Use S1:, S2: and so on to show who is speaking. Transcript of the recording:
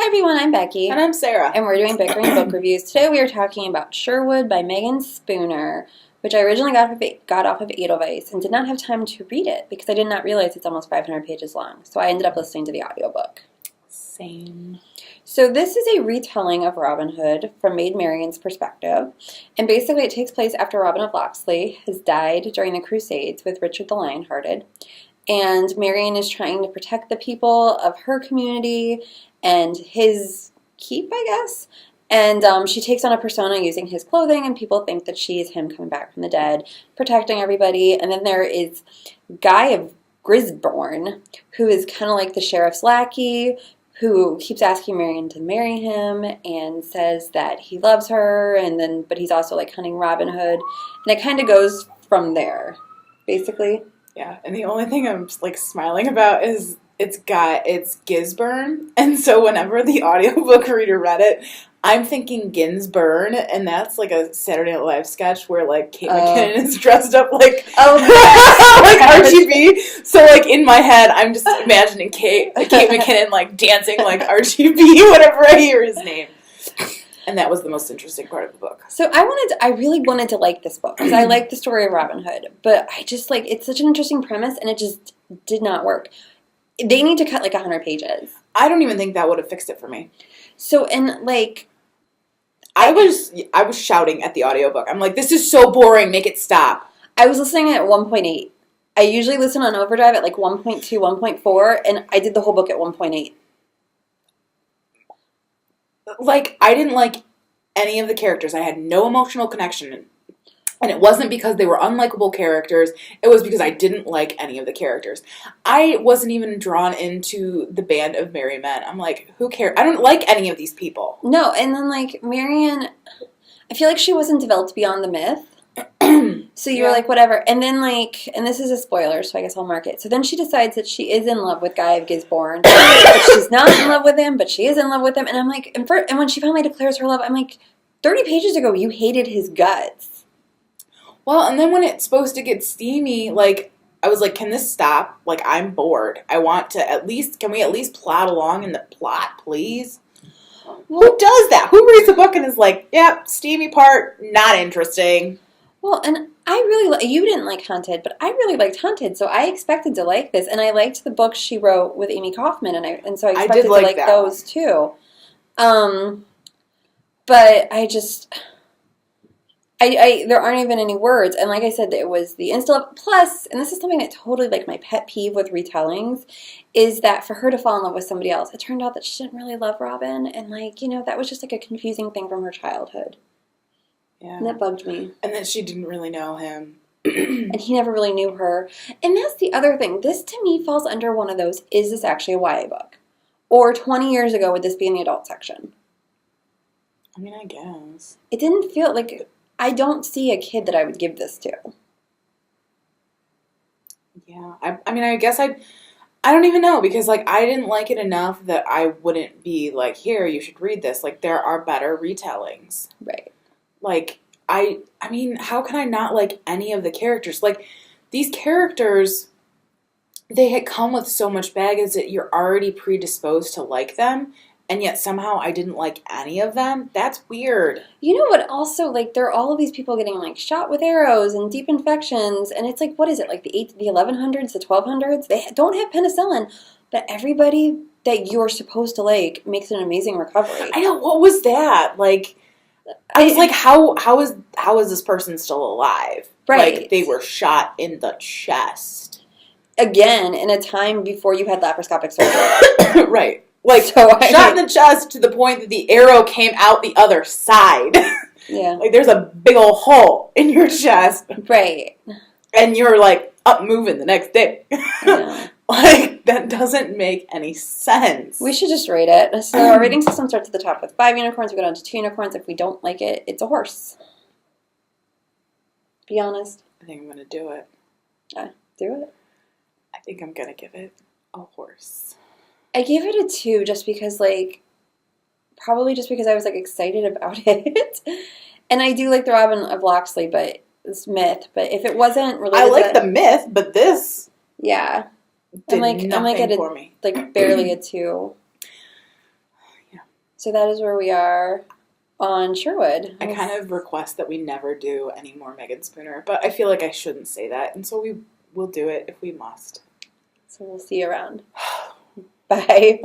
S1: everyone, I'm Becky.
S2: And I'm Sarah.
S1: And we're doing Bickering Book Reviews. Today we are talking about Sherwood by Meagan Spooner, which I originally got off of Edelweiss and did not have time to read it because I did not realize it's almost 500 pages long. So I ended up listening to the audiobook.
S2: Same.
S1: So this is a retelling of Robin Hood from Maid Marian's perspective. And basically it takes place after Robin of Locksley has died during the Crusades with Richard the Lionhearted. And Marian is trying to protect the people of her community and his keep, I guess. And she takes on a persona using his clothing, and people think that she is him coming back from the dead, protecting everybody. And then there is Guy of Gisborne, who is kind of like the sheriff's lackey, who keeps asking Marian to marry him and says that he loves her, but he's also like hunting Robin Hood. And it kind of goes from there, basically.
S2: Yeah, and the only thing I'm like smiling about is it's Gisborne, and so whenever the audiobook reader read it, I'm thinking Ginsburn, and that's like a Saturday Night Live sketch where like Kate McKinnon is dressed up like like RGB. So like in my head, I'm just imagining Kate McKinnon like dancing like RGB whenever I hear his name. And that was the most interesting part of the book.
S1: So I really wanted to like this book because I like the story of Robin Hood, but I just like it's such an interesting premise, and it just did not work. They need to cut like 100 pages.
S2: I don't even think that would have fixed it for me.
S1: So and like
S2: I was shouting at the audiobook. I'm like, this is so boring, make it stop.
S1: I was listening at 1.8. I usually listen on overdrive at like 1.2, 1.4, and I did the whole book at 1.8.
S2: Like, I didn't like any of the characters. I had no emotional connection. And it wasn't because they were unlikable characters. It was because I didn't like any of the characters. I wasn't even drawn into the band of merry men. I'm like, who cares? I don't like any of these people.
S1: No, and then, like, Marian, I feel like she wasn't developed beyond the myth. So you were like, whatever. And then, like, and this is a spoiler, so I guess I'll mark it. So then she decides that she is in love with Guy of Gisborne. But she's not in love with him, but she is in love with him. And I'm like, and when she finally declares her love, I'm like, 30 pages ago, you hated his guts.
S2: Well, and then when it's supposed to get steamy, like, I was like, can this stop? Like, I'm bored. I want to can we at least plot along in the plot, please? Well, who does that? Who reads a book and is like, yep, steamy part, not interesting.
S1: Well, and I really you didn't like Hunted, but I really liked Hunted, so I expected to like this, and I liked the books she wrote with Amy Kaufman, and so I expected to like those too. But I just, there aren't even any words, and like I said, it was the insta. Plus, and this is something that totally like my pet peeve with retellings, is that for her to fall in love with somebody else, it turned out that she didn't really love Robin, and like that was just like a confusing thing from her childhood.
S2: Yeah.
S1: And that bugged me.
S2: And that she didn't really know him.
S1: And he never really knew her. And that's the other thing. This, to me, falls under one of those, is this actually a YA book? Or 20 years ago, would this be in the adult section?
S2: I mean, I guess.
S1: It didn't feel like, I don't see a kid that I would give this to.
S2: Yeah. I mean, I guess I don't even know, because, like, I didn't like it enough that I wouldn't be like, here, you should read this. Like, there are better retellings.
S1: Right.
S2: Like, I mean, how can I not like any of the characters? Like, these characters, they had come with so much baggage that you're already predisposed to like them, and yet somehow I didn't like any of them. That's weird.
S1: You know what also, like, there are all of these people getting, like, shot with arrows and deep infections, and it's like, what is it, like the 1100s, the 1200s? They don't have penicillin, but everybody that you're supposed to like makes an amazing recovery.
S2: I know, what was that? Like, I was like, how is this person still alive?
S1: Right.
S2: Like, they were shot in the chest.
S1: Again, in a time before you had laparoscopic surgery.
S2: Right. Like, shot in the chest to the point that the arrow came out the other side.
S1: Yeah.
S2: Like, there's a big old hole in your chest.
S1: Right.
S2: And you're, like, up moving the next day.
S1: Yeah.
S2: Like, that doesn't make any sense.
S1: We should just rate it. So our rating system starts at the top with 5 unicorns. We go down to 2 unicorns. If we don't like it, it's a horse. Be honest.
S2: I think I'm going to do it.
S1: Do it.
S2: I think I'm going to give it a horse.
S1: I gave it a 2 just because, like, probably just because I was, like, excited about it. And I do like the Robin of Locksley, but this myth. But if it wasn't related
S2: I like the myth, but this...
S1: Yeah.
S2: I'm like
S1: at
S2: for me.
S1: like barely a 2.
S2: Yeah. So
S1: that is where we are on Sherwood.
S2: I kind of request that we never do any more Meagan Spooner, but I feel like I shouldn't say that, and so we will do it if we must.
S1: So we'll see you around. Bye.